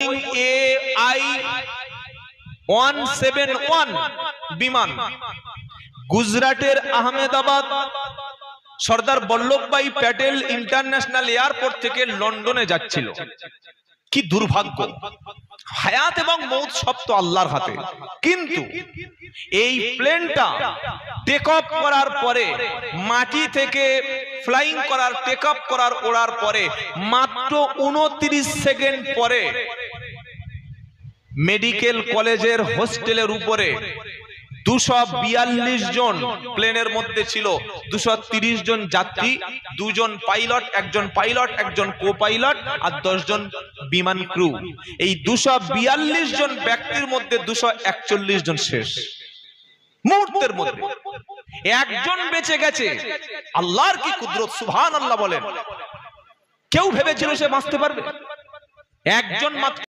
Boeing AI 171 বিমান গুজরাটের Ahmedabad Sardar Vallabhbhai Patel international airport থেকে লন্ডনে যাচ্ছিল। কি দুর্ভাগ্য! হায়াত এবং মৌত সব তো আল্লাহর হাতে, কিন্তু এই প্লেনটা টেক অফ করার পরে, মাটি থেকে ফ্লাইং করার, টেক অফ করার, ওড়ার পরে মাত্র 29 সেকেন্ড পরে মেডিকেল কলেজের হোস্টেলের উপরে 242 জন প্লেনের মধ্যে ছিল, 230 জন যাত্রী, 2 জন পাইলট, একজন কো পাইলট আর 10 জন বিমান ক্রু। এই 242 জন ব্যক্তির মধ্যে 241 জন শেষ মুহূর্তের মধ্যে। একজন বেঁচে গেছে। আল্লাহর কি কুদরত! সুবহানাল্লাহ বলেন। কেউ ভেবেছিল সে বাঁচতে পারবে? একজন মাত্র